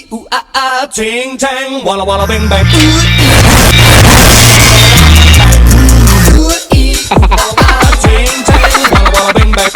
ooh ah ah, ting tang, walla walla bang bang. Ooh ee, walla walla, ting tang, walla walla bang bang.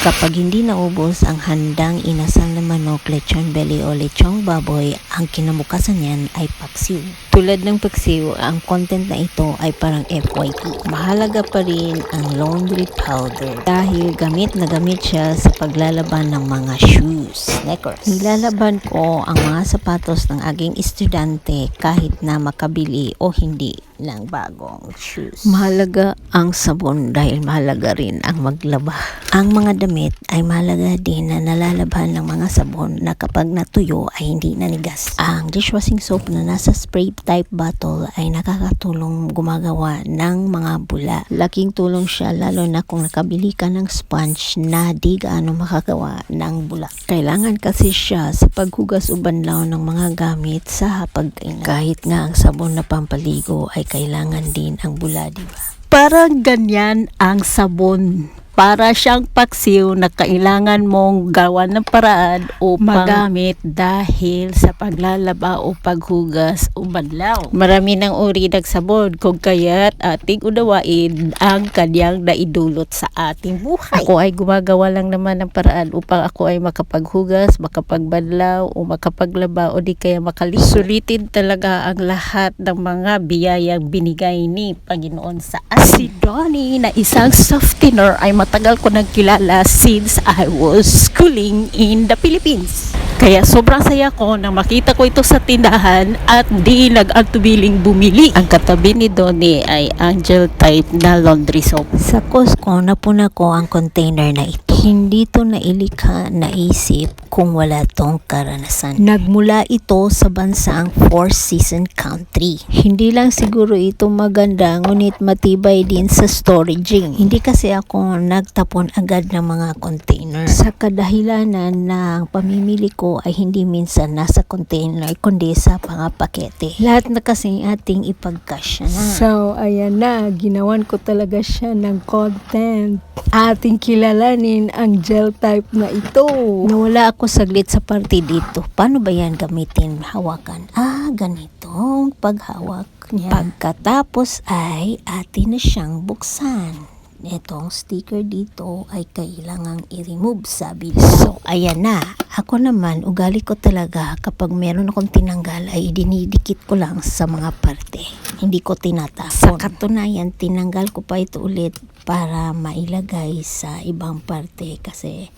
Kapag hindi naubos ang handang inasal na manok, lechon belly o lechong baboy, ang kinabukasan niyan ay paksiw. Tulad ng paksiw, ang content na ito ay parang FYP. Mahalaga pa rin ang laundry powder dahil gamit na gamit siya sa paglalaban ng mga shoes, sneakers. Nilalaban ko ang mga sapatos ng aking estudyante kahit na makabili o hindi ng bagong shoes. Mahalaga ang sabon dahil mahalaga rin ang maglaba. Ang mga damit ay mahalaga din na nalalabhan ng mga sabon na kapag natuyo ay hindi nanigas. Ang dishwashing soap na nasa spray type bottle ay nakakatulong gumagawa ng mga bula. Laking tulong siya lalo na kung nakabili ka ng sponge na di gaano makagawa ng bula. Kailangan kasi siya sa paghugas o banlaw ng mga gamit sa hapagkainan. Kahit nga ang sabon na pampaligo ay kailangan din ang bula, di ba? Parang ganyan ang sabon. Para siyang paksiw na kailangan mong gawan ng paraan upang magamit dahil sa paglalaba o paghugas o banlaw. Marami ng uri ng sabon kung kaya't ating unawain ang kanyang naidulot sa ating buhay. Ako ay gumagawa lang naman ng paraan upang ako ay makapaghugas, makapagbanlaw o makapaglaba o di kaya makaligo. Sulitin talaga ang lahat ng mga biyayang binigay ni Panginoon sa atin. Si Donnie na isang softener ay matagal ko nang kilala since I was schooling in the Philippines. Kaya sobrang saya ko nang makita ko ito sa tindahan at di nag-antubiling bumili. Ang katabi ni Donnie ay ang gel type na laundry soap. Sa Costco, napuna ko ang container na ito. Hindi to nailikha, naisip kung wala tong karanasan. Nagmula ito sa bansang Four Season Country. Hindi lang siguro ito maganda, ngunit matibay din sa storaging. Hindi kasi ako nagtapon agad ng mga container. Sa kadahilanan ng pamimili ko ay hindi minsan nasa container kundi sa mga pakete. Lahat na kasing ating ipagkasya na. So, ayan na. Ginawan ko talaga siya ng content. Ating kilalanin ang gel type na ito. Nawala ako saglit sa party dito. Paano ba yan gamitin? Hawakan. Ganitong paghawak niya. Pagkatapos ay atin na siyang buksan. Itong sticker dito ay kailangang i-remove, sabi nila. So, ayan na. Ako naman, ugali ko talaga kapag meron akong tinanggal ay dinidikit ko lang sa mga parte. Hindi ko tinatapon. Sa katunayan, tinanggal ko pa ito ulit para mailagay sa ibang parte kasi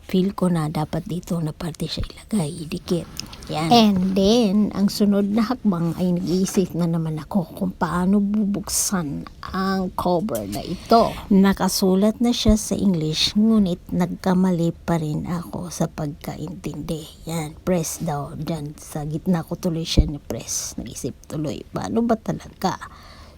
feel ko na dapat dito na parte siya ilagay, dikit. Yan. And then, ang sunod na hakbang ay nag-iisip na naman ako kung paano bubuksan ang cover na ito. Nakasulat na siya sa English, ngunit nagkamali pa rin ako sa pagkaintindi. Yan, press daw. Diyan, sa gitna ko tuloy siya ni press. Nag-isip tuloy, paano ba talaga?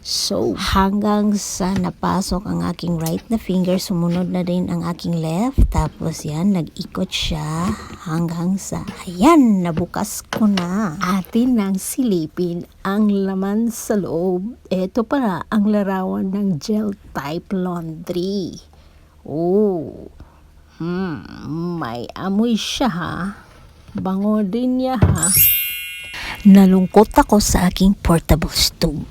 So, hanggang sa napasok ang aking right na finger, sumunod na rin ang aking left. Tapos yan, nag-ikot siya hanggang sa, ayan, nabukas ko na. Atin nang silipin ang laman sa loob. Ito para ang larawan ng gel type laundry. May amoy siya ha. Bango din niya ha. Nalungkot ako sa aking portable stove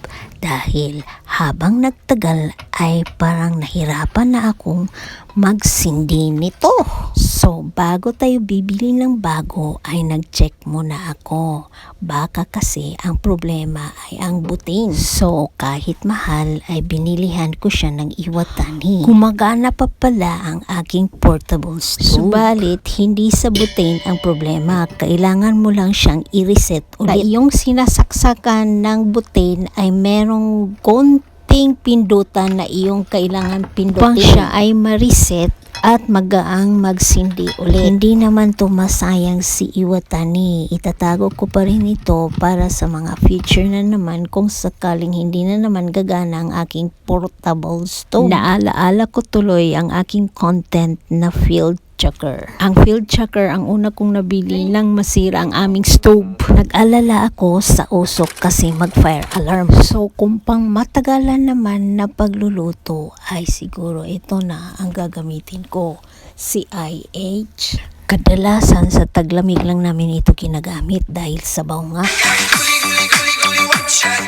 dahil habang nagtagal ay parang nahirapan na akong magsindi nito. So, bago tayo bibili ng bago ay nag-check muna ako. Baka kasi ang problema ay ang butin. So, kahit mahal ay binilihan ko siya ng iwatani. Gumagana pa pala ang aking portable stove. Subalit, hindi sa butin ang problema. Kailangan mo lang siyang i-reset ulit. Yung sinasaksakan ng butin ay merong konting pindutan na iyong kailangan pindutin. Pang siya ay ma-reset at magaang magsindi ulit. Hindi naman to masayang si Iwatani. Itatago ko pa rin ito para sa mga future na naman kung sakaling hindi na naman gagana ang aking portable stove. Naalaala ko tuloy ang aking content na field checker. Ang field checker ang una kong nabili nang masira ang aming stove. Nag-alala ako sa usok kasi mag-fire alarm. So kung pang matagalan naman na pagluluto ay siguro ito na ang gagamitin ko. Si IH Kadalasan sa taglamig lang namin ito ginagamit dahil sabaw nga. Gully, gully, gully, gully, what ya